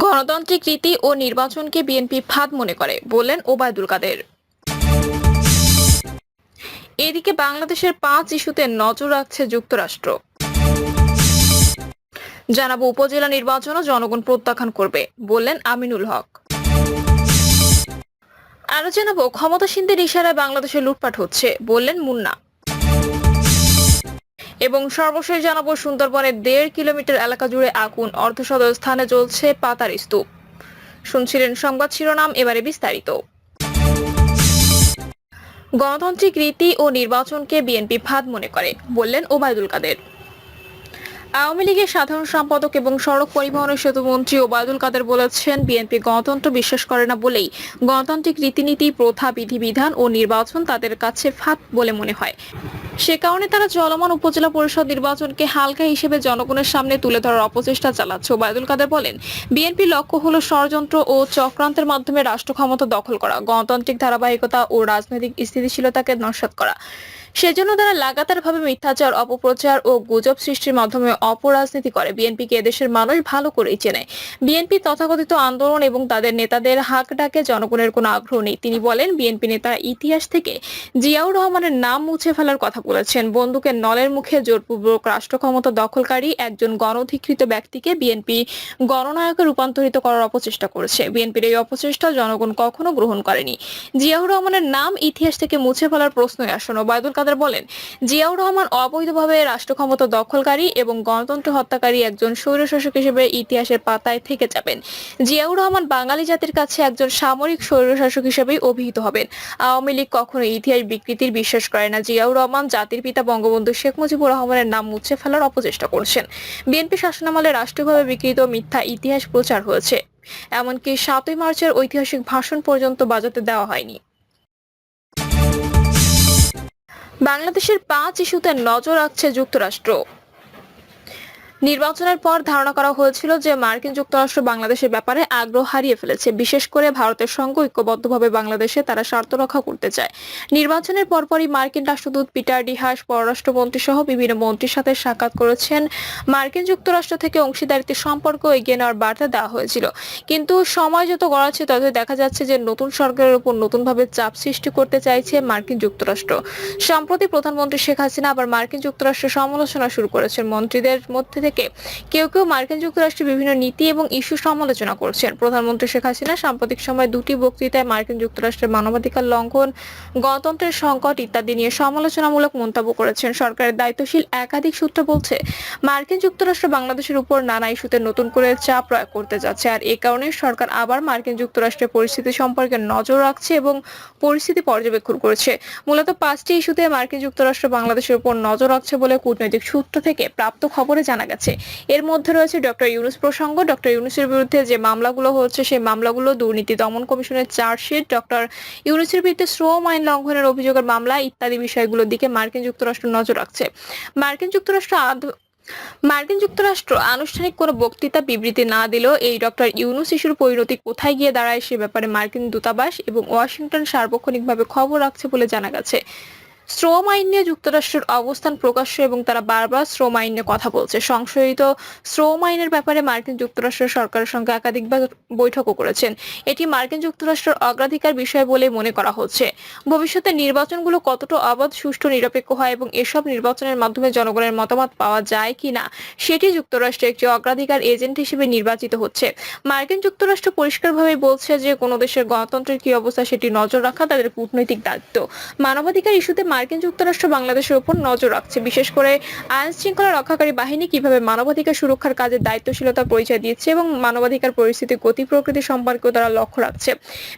গণতান্ত্রিক রীতি ও নির্বাচনকে বিএনপি ফাঁদ মনে করে বললেন ওবায়দুল কাদের। এদিকে বাংলাদেশের 5 ইস্যুতে নজর রাখছে যুক্তরাষ্ট্র। জানাবো উপজেলা নির্বাচনও জনগণ প্রত্যাখ্যান করবে বললেন আমিনুল হক। আরো জানাবো ক্ষমতাসীনদের ইশারায় বাংলাদেশে লুটপাট হচ্ছে বললেন মুন্না। এবং সর্বশেষ জানাবো সুন্দরবনের 1.5 কিলোমিটার এলাকা জুড়ে আগুন, অর্ধশত স্থানে জ্বলছে পাতার স্তূপ। শুনছিলেন সংবাদ শিরোনাম, এবারে বিস্তারিত। গণতান্ত্রিক রীতি ও নির্বাচনকে বিএনপি ফাঁদ মনে করে বললেন ওবায়দুল কাদের। আওয়ামী লীগের সাধারণ সম্পাদক এবং সড়ক পরিবহন ও সেতু মন্ত্রী ওবায়দুল কাদের বলেছেন, বিএনপি গণতন্ত্র বিশ্বাস করে না বলেই গণতান্ত্রিক রীতিনীতি, প্রথা, বিধিবিধান ও নির্বাচন তাদের কাছে ফাঁদ বলে মনে হয়। সে কারণে তারা চলমান উপজেলা পরিষদ নির্বাচনকে হালকা হিসেবে জনগণের সামনে তুলে ধরার অপচেষ্টা চালাচ্ছে। ওবায়দুল কাদের বলেন, বিএনপির লক্ষ্য হলো ষড়যন্ত্র ও চক্রান্তের মাধ্যমে রাষ্ট্র ক্ষমতা দখল করা, গণতান্ত্রিক ধারাবাহিকতা ও রাজনৈতিক স্থিতিশীলতাকে নস্যাৎ করা। সেজন্য তারা লাগাতারভাবে মিথ্যাচার, অপপ্রচার ও গুজব সৃষ্টির মাধ্যমে অপরাজনীতি করে। বিএনপিকে এদেশের মানুষ ভালো করেই চেনে। বিএনপি তথাকথিত আন্দোলন এবং তাদের নেতাদের হাক ডাকে জনগণের কোনো আগ্রহ নেই। তিনি বলেন, বিএনপি নেতারা ইতিহাস থেকে জিয়াউর রহমানের নাম মুছে ফেলার কথা বলেছেন। বন্দুকের নলের মুখে জোরপূর্বক রাষ্ট্র ক্ষমতা দখলকারী একজন গণধিকৃত ব্যক্তিকে বিএনপি গণনায়কে রূপান্তরিত করার অপচেষ্টা করেছে। বিএনপির এই অপচেষ্টা জনগণ কখনো গ্রহণ করেনি। জিয়াউর রহমানের নাম ইতিহাস থেকে মুছে ফেলার প্রশ্নই আসে না। ওবায়দুল কাদের বলেন, জিয়াউর রহমান অবৈধভাবে রাষ্ট্র ক্ষমতা দখলকারী এবং গণতন্ত্র হত্যাকারী একজন স্বৈরশাসক হিসেবে ইতিহাসের পাতায় থেকে যাবেন। জিয়াউর রহমান বাঙালি জাতির কাছে একজন সামরিক স্বৈরশাসক হিসেবেই অভিহিত হবেন। আওয়ামী লীগ কখনো ইতিহাস বিকৃতির বিশ্বাস করে না। জিয়াউর রহমান জাতির পিতা বঙ্গবন্ধু শেখ মুজিবুর রহমানের নাম মুছে ফেলার অপচেষ্টা করছেন। বিএনপি শাসনামলে রাষ্ট্রীয়ভাবে বিকৃত মিথ্যা ইতিহাস প্রচার হয়েছে, এমনকি 7ই মার্চের ঐতিহাসিক ভাষণ পর্যন্ত বাজাতে দেওয়া হয়নি। বাংলাদেশের 5 ইস্যুতে নজর রাখছে যুক্তরাষ্ট্র। নির্বাচনের পর ধারণা করা হয়েছিল যে মার্কিন যুক্তরাষ্ট্র বাংলাদেশের ব্যাপারে আগ্রহ হারিয়ে ফেলেছে। বিশেষ করে ভারতের সঙ্গে ঐক্যবদ্ধভাবে বাংলাদেশে তারা স্বার্থ রক্ষা করতে চায়। নির্বাচনের পরপরই মার্কিন রাষ্ট্রদূত পিটার ডিহাস পররাষ্ট্রমন্ত্রী সহ বিভিন্ন মন্ত্রীর সাথে সাক্ষাৎ করেছেন। মার্কিন যুক্তরাষ্ট্র থেকে অংশীদারিত্বের সম্পর্ক এগিয়ে নেওয়ার বার্তা দেওয়া হয়েছিল। কিন্তু সময় যত গড়াচ্ছে ততই দেখা যাচ্ছে যে নতুন সরকারের উপর নতুনভাবে চাপ সৃষ্টি করতে চাইছে মার্কিন যুক্তরাষ্ট্র। সম্প্রতি প্রধানমন্ত্রী শেখ হাসিনা আবার মার্কিন যুক্তরাষ্ট্রের সমালোচনা শুরু করেছেন। মন্ত্রীদের মধ্যে থেকে কেউ কেউ মার্কিন যুক্তরাষ্ট্রের বিভিন্ন নীতি এবং ইস্যু সমালোচনা করছেন। প্রধানমন্ত্রী শেখ হাসিনা সাম্প্রতিক সময়ে 2টি বক্তৃতায় মার্কিন যুক্তরাষ্ট্রের মানবাধিকার লঙ্ঘন, গণতন্ত্রের সংকট ইত্যাদি নিয়ে সমালোচনামূলক মন্তব্য করেছেন। সরকারের দায়িত্বশীল একাধিক সূত্র বলছে, মার্কিন যুক্তরাষ্ট্র বাংলাদেশের উপর নানা ইস্যুতে নতুন করে চাপ প্রয়োগ করতে যাচ্ছে। আর এ কারণে সরকার আবার মার্কিন যুক্তরাষ্ট্রের পরিস্থিতি সম্পর্কে নজর রাখছে এবং পরিস্থিতি পর্যবেক্ষণ করছে। মূলত 5টি ইস্যুতে মার্কিন যুক্তরাষ্ট্র বাংলাদেশের উপর নজর রাখছে বলে কূটনৈতিক সূত্র থেকে প্রাপ্ত খবরে জানা গেছে। এর মধ্যে রয়েছে ডক্টর ইউনূস প্রসঙ্গ। ডক্টর ইউনূসের বিরুদ্ধে যে মামলাগুলো হচ্ছে সেই মামলাগুলো দুর্নীতি দমন কমিশনের চার্জশিট, ডক্টর ইউনূসের বিরুদ্ধে শ্রম আইন লঙ্ঘনের অভিযোগের মামলা ইত্যাদি বিষয়গুলোর দিকে মার্কিন যুক্তরাষ্ট্র নজর রাখছে। মার্কিন যুক্তরাষ্ট্র আনুষ্ঠানিক কোনো বক্তৃতা বিবৃতি না দিলেও এই ডক্টর ইউনূস ইস্যুর পরিণতি কোথায় গিয়ে দাঁড়ায় সে ব্যাপারে মার্কিন দূতাবাস এবং ওয়াশিংটন সার্বক্ষণিকভাবে খবর রাখছে বলে জানা গেছে। শ্রম আইন নিয়ে যুক্তরাষ্ট্রের অবস্থান প্রকাশ্য এবং তারা বারবার শ্রম আইন নিয়ে কথা বলছে। সংশোধিত শ্রম আইনের ব্যাপারে মার্কিন যুক্তরাষ্ট্রের সরকারের সঙ্গে একাধিকবার বৈঠকও করেছেন। এটি মার্কিন যুক্তরাষ্ট্রের অগ্রাধিকার বিষয় বলে মনে করা হচ্ছে। ভবিষ্যতে নির্বাচনগুলো কতটা অবাধ, সুষ্ঠু, নিরপেক্ষ হয় এবং এসব নির্বাচনের মাধ্যমে জনগণের মতামত পাওয়া যায় কিনা সেটি যুক্তরাষ্ট্রের একটি অগ্রাধিকার এজেন্ট হিসেবে নির্বাচিত হচ্ছে। মার্কিন যুক্তরাষ্ট্র পরিষ্কারভাবে বলছে যে কোনো দেশের গণতন্ত্রের কি অবস্থা সেটি নজর রাখা তাদের কূটনৈতিক দায়িত্ব। মানবাধিকার ইস্যুতে মার্কিন যুক্তরাষ্ট্র বাংলাদেশের উপর নজর রাখছে। বিশেষ করে আইন শৃঙ্খলা রক্ষাকারী বাহিনী কিভাবে মানবাধিকার সুরক্ষার কাজে দায়িত্বশীলতার পরিচয় দিচ্ছে এবং মানবাধিকার পরিস্থিতির গতি প্রকৃতি সম্পর্কেও তারা লক্ষ্য রাখছে।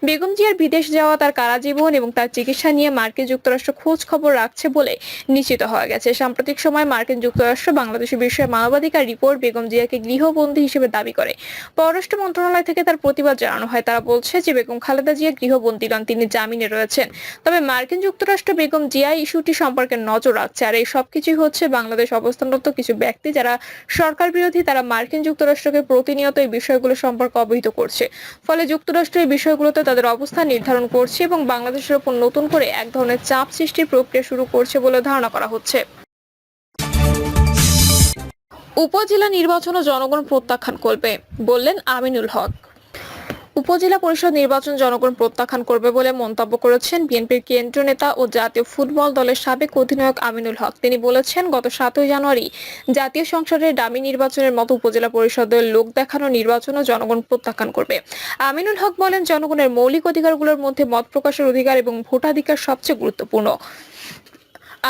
বেগম জিয়ার বিদেশ যাওয়া, তার কারাজীবন এবং তার চিকিৎসা নিয়ে মার্কিন যুক্তরাষ্ট্র খোঁজ খবর রাখছে বলে নিশ্চিত হওয়া গেছে। সাম্প্রতিক সময় মার্কিন যুক্তরাষ্ট্র বাংলাদেশের বিষয়ে মানবাধিকার রিপোর্ট বেগম জিয়াকে গৃহবন্দী হিসেবে দাবি করে। পররাষ্ট্র মন্ত্রণালয় থেকে তার প্রতিবাদ জানানো হয়। তারা বলছে যে বেগম খালেদা জিয়া গৃহবন্দী নন, তিনি জামিনে রয়েছেন। তবে মার্কিন যুক্তরাষ্ট্র বেগম জিয়া ইস্যুটি সম্পর্কে নজর রাখছে। আর এই সবকিছুই হচ্ছে বাংলাদেশ অবস্থানরত কিছু ব্যক্তি যারা সরকার বিরোধী, তারা মার্কিন যুক্তরাষ্ট্রকে প্রতিনিয়ত এই বিষয়গুলো সম্পর্কে অবহিত করছে। ফলে যুক্তরাষ্ট্র এই বিষয়গুলোতে তাদের অবস্থান নির্ধারণ করছে এবং বাংলাদেশের উপর নতুন করে এক ধরনের চাপ সৃষ্টির প্রক্রিয়া শুরু করছে বলে ধারণা করা হচ্ছে। উপজেলা নির্বাচনও জনগণ প্রত্যাখ্যান করবে, বললেন আমিনুল হক। উপজেলা পরিষদ নির্বাচন জনগণ প্রত্যাখ্যান করবে বলে মন্তব্য করেছেন বিএনপির কেন্দ্রীয় নেতা ও জাতীয় ফুটবল দলের সাবেক অধিনায়ক আমিনুল হক। তিনি বলেছেন, গত 7 জানুয়ারি জাতীয় সংসদের ডামি নির্বাচনের মতো উপজেলা পরিষদের লোক দেখানো নির্বাচনও জনগণ প্রত্যাখ্যান করবে। আমিনুল হক বলেন, জনগণের মৌলিক অধিকারগুলোর মধ্যে মত প্রকাশের অধিকার এবং ভোটাধিকার সবচেয়ে গুরুত্বপূর্ণ।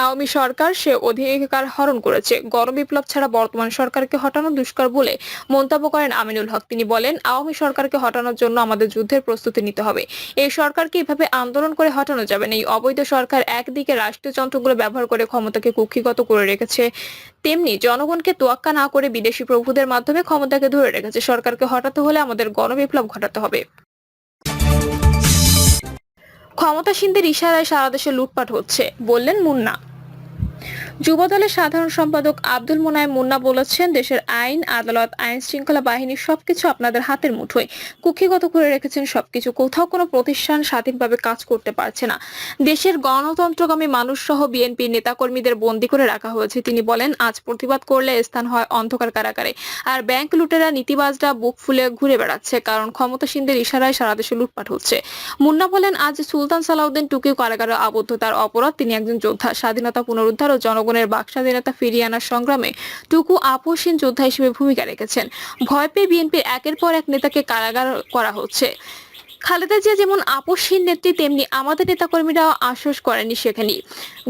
আওয়ামী সরকার সে অধিকার হরণ করেছে। গণবিপ্লব ছাড়া বর্তমান সরকারকে হটানো দুষ্কর বলে মন্তব্য করেন আমিনুল হক। তিনি বলেন, আওয়ামী সরকারকে হটানোর জন্য আমাদের যুদ্ধের প্রস্তুতি নিতে হবে। এই সরকারকে এভাবে আন্দোলন করে হটানো যাবে না। এই অবৈধ সরকার একদিকে রাষ্ট্রীয় যন্ত্রগুলো ব্যবহার করে ক্ষমতাকে কুক্ষিগত করে রেখেছে, তেমনি জনগণকে তোয়াক্কা না করে বিদেশি প্রভুদের মাধ্যমে ক্ষমতাকে ধরে রেখেছে। সরকারকে হটাতে হলে আমাদের গণবিপ্লব ঘটাতে হবে। ক্ষমতাসীনদের ইশারায় সারা দেশে লুটপাট হচ্ছে, বললেন মুন্না। যুবদলের সাধারণ সম্পাদক আব্দুল মোনায়েম মুন্না বলেছেন, দেশের আইন, আদালত, আইন শৃঙ্খলা বাহিনী সবকিছু আপনাদের হাতের মুঠোয় কুক্ষিগত করে রেখেছেন সবকিছু। কোথাও কোনো প্রতিষ্ঠান স্বাধীনভাবে কাজ করতে পারছে না। দেশের গণতন্ত্রগামী মানুষ সহ বিএনপির নেতাকর্মীদের বন্দী করে রাখা হয়েছে। তিনি বলেন, আজ প্রতিবাদ করলে স্থান হয় অন্ধকার কারাগারে, আর ব্যাংক লুটেরা, নীতিবাজরা বুক ফুলে ঘুরে বেড়াচ্ছে, কারণ ক্ষমতাসীনদের ইশারায় সারা দেশে লুটপাট হচ্ছে। মুন্না বলেন, আজ সুলতান সালাউদ্দিন টুকিও কারাগারে আবদ্ধ। তার অপরাধ, তিনি একজন যোদ্ধা। স্বাধীনতা পুনরুদ্ধার ও জনগণের বাক স্বাধীনতা ফিরিয়ে আনার সংগ্রামে টুকু আপোষহীন যোদ্ধা হিসেবে ভূমিকা রেখেছেন। ভয় পেয়ে বিএনপির একের পর এক নেতাকে কারাগার করা হচ্ছে। খালেদা জিয়া যেমন আপোষহীন নেত্রী, তেমনি আমাদের নেতাকর্মীরাও আশ্বাস করেনি সেখানেই।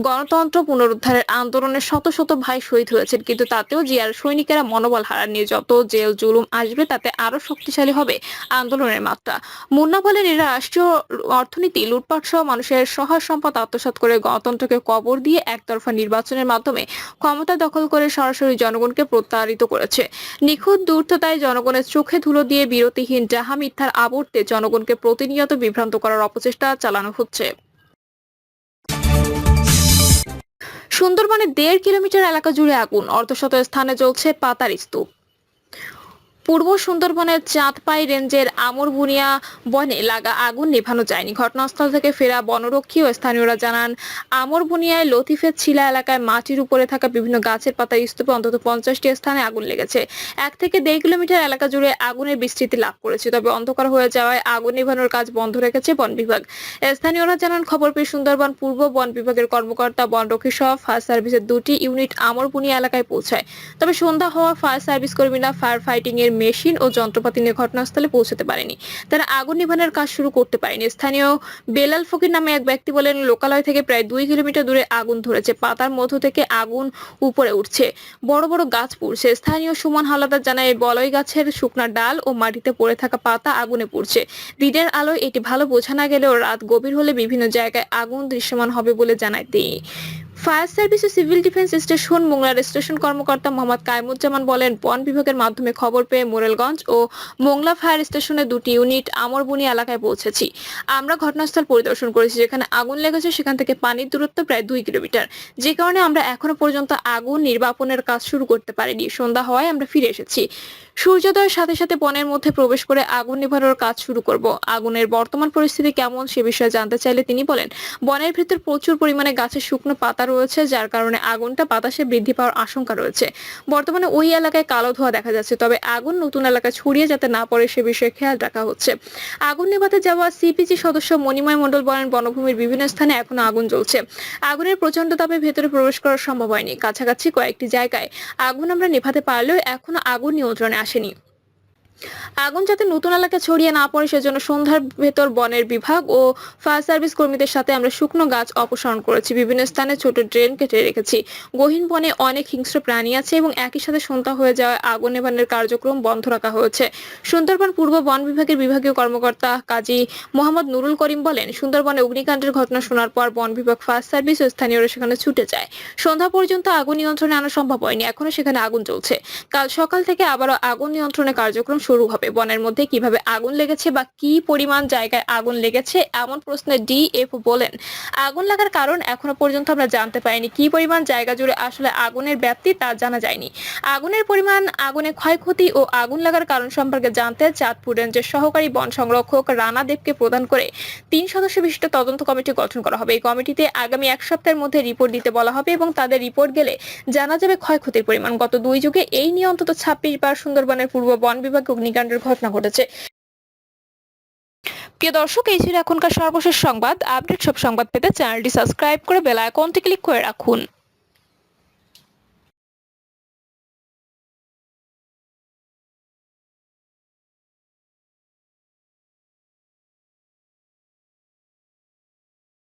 গণতন্ত্র পুনরুদ্ধারের আন্দোলনে শত শত ভাই শহীদ হয়েছেন, কিন্তু তাতেও জিয়ার সৈনিকেরা মনোবল হারাননি। যত জেল জুলুম আসবে তাতে আরো শক্তিশালী হবে আন্দোলনের মাত্রা। মুন্না বলেন, এরা রাষ্ট্রীয় অর্থনীতি লুটপাট সহ মানুষের সহায় সম্পদ আত্মসাৎ করে গণতন্ত্রকে কবর দিয়ে একতরফা নির্বাচনের মাধ্যমে ক্ষমতা দখল করে সরাসরি জনগণকে প্রতারিত করেছে। নিখুঁত ধূর্ততায় জনগণের চোখে ধুলো দিয়ে বিরতিহীন ডাহা মিথ্যার আবর্তে জনগণকে প্রতিনিয়ত বিভ্রান্ত করার অপচেষ্টা চালানো হচ্ছে। সুন্দরবনে 1.5 কিলোমিটার এলাকা জুড়ে আগুন, অর্ধশত স্থানে জ্বলছে পাতার স্তূপ। পূর্ব সুন্দরবনের চাঁদপাই রেঞ্জের আমরবুনিয়া বনে লাগা আগুন নেভানো যায়নি। ঘটনাস্থল থেকে ফেরা বনরক্ষী ও স্থানীয়রা জানান, আমরবুনিয়ায় লতিফের ছিলা এলাকায় মাটির উপরে থাকা বিভিন্ন গাছের পাতার স্তূপে অন্তত 50টি স্থানে আগুন লেগেছে। 1 থেকে 1.5 কিলোমিটার এলাকা জুড়ে আগুনের বিস্তৃতি লাভ করেছে। তবে অন্ধকার হয়ে যাওয়ায় আগুন নেভানোর কাজ বন্ধ রেখেছে বন বিভাগ। স্থানীয়রা জানান, খবর পেয়ে সুন্দরবন পূর্ব বন বিভাগের কর্মকর্তা, বনরক্ষী সহ ফায়ার সার্ভিসের 2টি ইউনিট আমরবুনিয়া এলাকায় পৌঁছায়। তবে সন্ধ্যা হওয়া ফায়ার সার্ভিস কর্মীরা ফায়ার ফাইটিং এর মেশিন ও যন্ত্রপাতি নিয়ে ঘটনাস্থলে পৌঁছাতে পারেনি। তারা আগুন নিভানোর কাজ শুরু করতে পারেনি। স্থানীয় বেলাল ফকির নামে এক ব্যক্তি বলেন, লোকালয় থেকে প্রায় 2 কিলোমিটার দূরে আগুন ধরেছে। পাতার মধ্য থেকে আগুন উপরে উঠছে, বড় বড় গাছ পুড়ছে। স্থানীয় সুমন হালাদার জানায়, বলই গাছের শুকনা ডাল ও মাটিতে পড়ে থাকা পাতা আগুনে পুড়ছে। দিনের আলোয় এটি ভালো বোঝা না গেলেও রাত গভীর হলে বিভিন্ন জায়গায় আগুন দৃশ্যমান হবে বলে জানায় তিনি। ফায়ার সার্ভিস ও সিভিল ডিফেন্স স্টেশন মোংলার স্টেশন কর্মকর্তা মোহাম্মদ কায়মুজ্জামান বলেন, বন বিভাগের মাধ্যমে খবর পেয়ে মোরেলগঞ্জ ও মোংলা ফায়ার স্টেশনের 2টি ইউনিট আমরবুনি এলাকায় পৌঁছেছি। আমরা ঘটনাস্থল পরিদর্শন করেছি। যেখানে আগুন লেগেছে সেখান থেকে পানির দূরত্ব প্রায় 2 কিলোমিটার, যে কারণে আমরা এখনো পর্যন্ত আগুন নির্বাপনের কাজ শুরু করতে পারিনি। সন্ধ্যা হওয়ায় আমরা ফিরে এসেছি। সূর্যোদয়ের সাথে সাথে বনের মধ্যে প্রবেশ করে আগুন নিভানোর কাজ শুরু করব। আগুনের বর্তমান পরিস্থিতি কেমন সে বিষয়ে জানতে চাইলে তিনি বলেন, বনের ভিতর প্রচুর পরিমাণে গাছের শুকনো পাতা রয়েছে, যার কারণে আগুনটা বাতাসে বৃদ্ধি পাওয়ার আশঙ্কা রয়েছে। বর্তমানে ওই এলাকায় কালো ধোঁয়া দেখা যাচ্ছে, তবে আগুন নতুন এলাকায় ছড়িয়ে যাতে না পড়ে সে বিষয়ে খেয়াল রাখা হচ্ছে। আগুন নেভাতে যাওয়া সিপিজি সদস্য মণিময় মণ্ডল বলেন, বনভূমির বিভিন্ন স্থানে এখনো আগুন জ্বলছে। আগুনের প্রচন্ড তাপে ভেতরে প্রবেশ করা সম্ভব হয়নি। কাছাকাছি কয়েকটি জায়গায় আগুন আমরা নেভাতে পারলেও এখনো আগুন নিয়ন্ত্রণে আসেনি। আগুন যাতে নতুন এলাকায় ছড়িয়ে না পড়ে সেজন্য সন্ধ্যার ভেতর বনের বিভাগ ও ফায়ার সার্ভিস কর্মীদের সাথে আমরা শুকনো গাছ অপসারণ করেছি। বিভিন্ন স্থানে ছোট ড্রেন কেটে রেখেছি। গহীন বনে অনেক হিংস্র প্রাণী আছে এবং একই সাথে সন্ধ্যা হয়ে যাওয়ায় আগুন নেভানোর কার্যক্রম বন্ধ রাখা হয়েছে। সুন্দরবন পূর্ব বন বিভাগের বিভাগীয় কর্মকর্তা কাজী মোহাম্মদ নুরুল করিম বলেন, সুন্দরবনে অগ্নিকাণ্ডের ঘটনা শোনার পর বন বিভাগ, ফায়ার সার্ভিস ও স্থানীয়রা সেখানে ছুটে যায়। সন্ধ্যা পর্যন্ত আগুন নিয়ন্ত্রণে আনা সম্ভব হয়নি। এখনো সেখানে আগুন জ্বলছে। কাল সকাল থেকে আবারও আগুন নিয়ন্ত্রণের কার্যক্রম শুরু হবে। বনের মধ্যে কিভাবে আগুন লেগেছে বা কি পরিমাণ জায়গায় আগুন লেগেছে এমন প্রশ্নে ডিএফ বলেন, আগুন লাগার কারণ এখনো পর্যন্ত আমরা জানতে পারিনি। কি পরিমাণ জায়গা জুড়ে আসলে আগুনের ব্যাপ্তি তা জানা যায়নি। আগুনের পরিমাণ, আগুনের ক্ষয়ক্ষতি ও আগুন লাগার কারণ সম্পর্কে জানতে চাঁদপুর রেঞ্জের সহকারী বন সংরক্ষক রানা দেবকে প্রদান করে ৩ সদস্য বিশিষ্ট তদন্ত কমিটি গঠন করা হবে। এই কমিটিতে আগামী ১ সপ্তাহের মধ্যে রিপোর্ট দিতে বলা হবে এবং তাদের রিপোর্ট গেলে জানা যাবে ক্ষয়ক্ষতির পরিমাণ। গত ২ যুগে এই নিয়ে অন্তত ২৬ বার সুন্দরবনের পূর্ব বন বিভাগে অগ্নিকাণ্ডের ঘটনা ঘটেছে। প্রিয় দর্শক, এই ছিল এখনকার সর্বশেষ সংবাদ। আপডেট সব সংবাদ পেতে চ্যানেলটি সাবস্ক্রাইব করে বেল আইকনটি ক্লিক করে রাখুন।